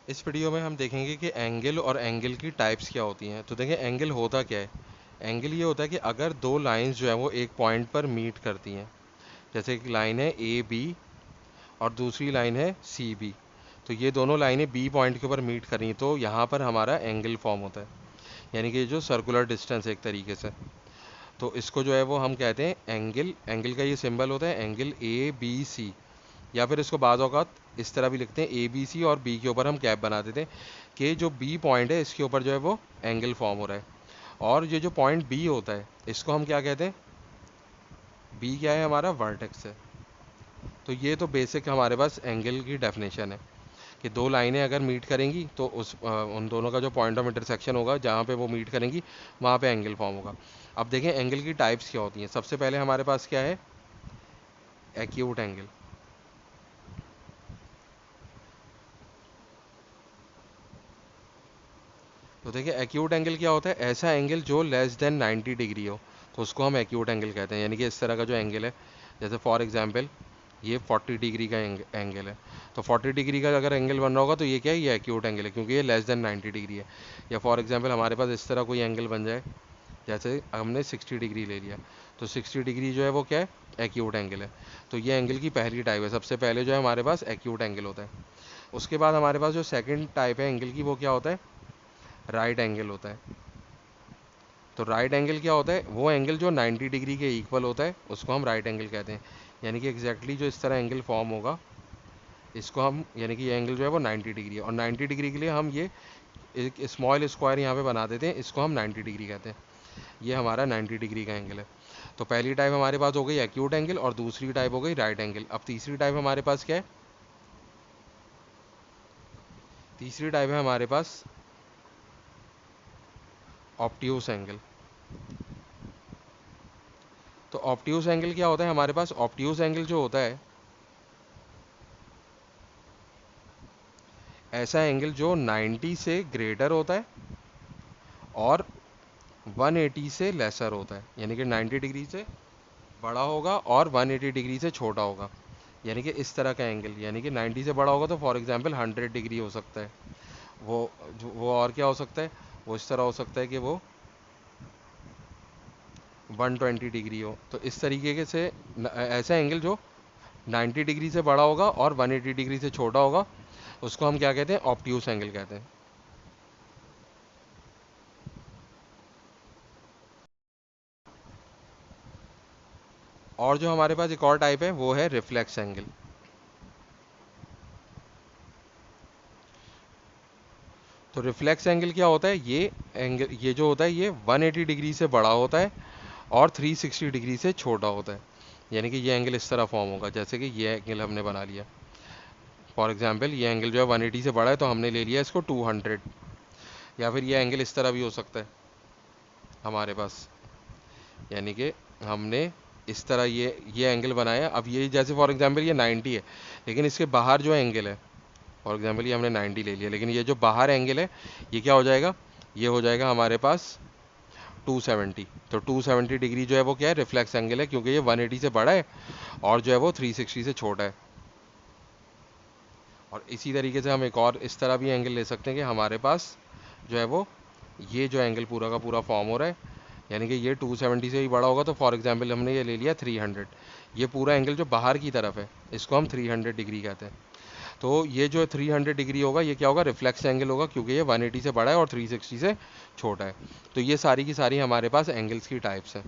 इस वीडियो में हम देखेंगे कि एंगल और एंगल की टाइप्स क्या होती हैं। तो देखिए एंगल होता क्या है। एंगल ये होता है कि अगर दो लाइंस जो है वो एक पॉइंट पर मीट करती हैं, जैसे एक लाइन है ए बी और दूसरी लाइन है सी बी, तो ये दोनों लाइनें बी पॉइंट के ऊपर मीट कर रही हैं, तो यहाँ पर हमारा एंगल फॉर्म होता है। यानी कि जो सर्कुलर डिस्टेंस एक तरीके से, तो इसको जो है वो हम कहते हैं एंगल। एंगल का ये सिंबल होता है एंगल ए बी सी, या फिर इसको बाज़ औक़ात इस तरह भी लिखते हैं ए बी सी, और बी के ऊपर हम कैप बना देते हैं कि जो बी पॉइंट है इसके ऊपर जो है वो एंगल फॉर्म हो रहा है। और ये जो पॉइंट बी होता है इसको हम क्या कहते हैं, बी क्या है हमारा, वर्टेक्स है। तो ये तो बेसिक हमारे पास एंगल की डेफिनेशन है कि दो लाइनें अगर मीट करेंगी तो उन दोनों का जो पॉइंट ऑफ इंटरसेक्शन होगा जहाँ पे वो मीट करेंगी वहाँ पे एंगल फॉर्म होगा। अब देखें एंगल की टाइप्स क्या होती हैं। सबसे पहले हमारे पास क्या है, एक्यूट एंगल। तो देखिए एक्यूट एंगल क्या होता है, ऐसा एंगल जो लेस देन 90 डिग्री हो, तो उसको हम एक्यूट एंगल कहते हैं। यानी कि इस तरह का जो एंगल है, जैसे फॉर एग्जांपल ये 40 डिग्री का एंगल है, तो 40 डिग्री का अगर एंगल बन रहा होगा तो ये क्या है, ये एक्यूट एंगल है क्योंकि ये लेस देन 90 डिग्री है। या फॉर एग्जांपल हमारे पास इस तरह कोई एंगल बन जाए, जैसे हमने 60 डिग्री ले लिया, तो 60 डिग्री जो है वो क्या है, एक्यूट एंगल है। तो ये एंगल की पहली टाइप है। सबसे पहले जो है हमारे पास एक्यूट एंगल होता है। उसके बाद हमारे पास जो सेकंड टाइप है एंगल की, वो क्या होता है, राइट एंगल होता है। तो राइट एंगल क्या होता है, वो एंगल जो 90 डिग्री के इक्वल होता है उसको हम राइट एंगल कहते हैं। यानी कि एग्जैक्टली जो इस तरह एंगल फॉर्म होगा इसको हम, यानी कि ये एंगल जो है वो 90 डिग्री है, और 90 डिग्री के लिए हम ये एक स्मॉल स्क्वायर यहाँ पे बना देते हैं, इसको हम 90 डिग्री कहते हैं। ये हमारा 90 डिग्री का एंगल है। तो पहली टाइप हमारे पास हो गई एक्यूट एंगल, और दूसरी टाइप हो गई राइट एंगल। अब तीसरी टाइप हमारे पास क्या है, तीसरी टाइप है हमारे पास ऑप्टियूस एंगल। तो ऑप्टियूस एंगल क्या होता है हमारे पास, ऑप्टियूस एंगल जो होता है, ऐसा एंगल जो 90 से ग्रेटर होता है और 180 से लेसर होता है। यानी कि 90 डिग्री से बड़ा होगा और 180 डिग्री से छोटा होगा। यानी कि इस तरह का एंगल, यानी कि 90 से बड़ा होगा तो फॉर एग्जांपल 100 डिग्री हो सकता है। वो और क्या हो सकता है, वो इस तरह हो सकता है कि वो 120 डिग्री हो। तो इस तरीके के से ऐसा एंगल जो 90 डिग्री से बड़ा होगा और 180 डिग्री से छोटा होगा उसको हम क्या कहते हैं, ऑप्ट्यूस एंगल कहते हैं। और जो हमारे पास एक और टाइप है वो है रिफ्लेक्स एंगल। तो रिफ्लेक्स एंगल क्या होता है, ये एंगल, ये जो होता है ये 180 डिग्री से बड़ा होता है और 360 डिग्री से छोटा होता है। यानी कि ये एंगल इस तरह फॉर्म होगा, जैसे कि ये एंगल हमने बना लिया। फॉर एग्जांपल ये एंगल जो है 180 से बड़ा है तो हमने ले लिया इसको 200। या फिर ये एंगल इस तरह भी हो सकता है हमारे पास, यानी कि हमने इस तरह ये एंगल बनाया। अब ये जैसे फॉर एग्जांपल ये 90 है, लेकिन इसके बाहर जो एंगल है, फॉर एग्जांपल ये हमने 90 ले लिया, लेकिन ये जो बाहर एंगल है ये क्या हो जाएगा, ये हो जाएगा हमारे पास 270। तो 270 डिग्री जो है वो क्या है, रिफ्लेक्स एंगल है, क्योंकि ये 180 से बड़ा है और जो है वो 360 से छोटा है। और इसी तरीके से हम एक और इस तरह भी एंगल ले सकते हैं कि हमारे पास जो है वो ये जो एंगल पूरा का पूरा फॉर्म हो रहा है, यानी कि ये 270 से ही बड़ा होगा, तो फॉर एग्जांपल हमने ये ले लिया 300। ये पूरा एंगल जो बाहर की तरफ है इसको हम 300 डिग्री कहते हैं। तो ये जो 300 डिग्री होगा ये क्या होगा, रिफ्लेक्स एंगल होगा, क्योंकि ये 180 से बड़ा है और 360 से छोटा है। तो ये सारी की सारी हमारे पास एंगल्स की टाइप्स हैं।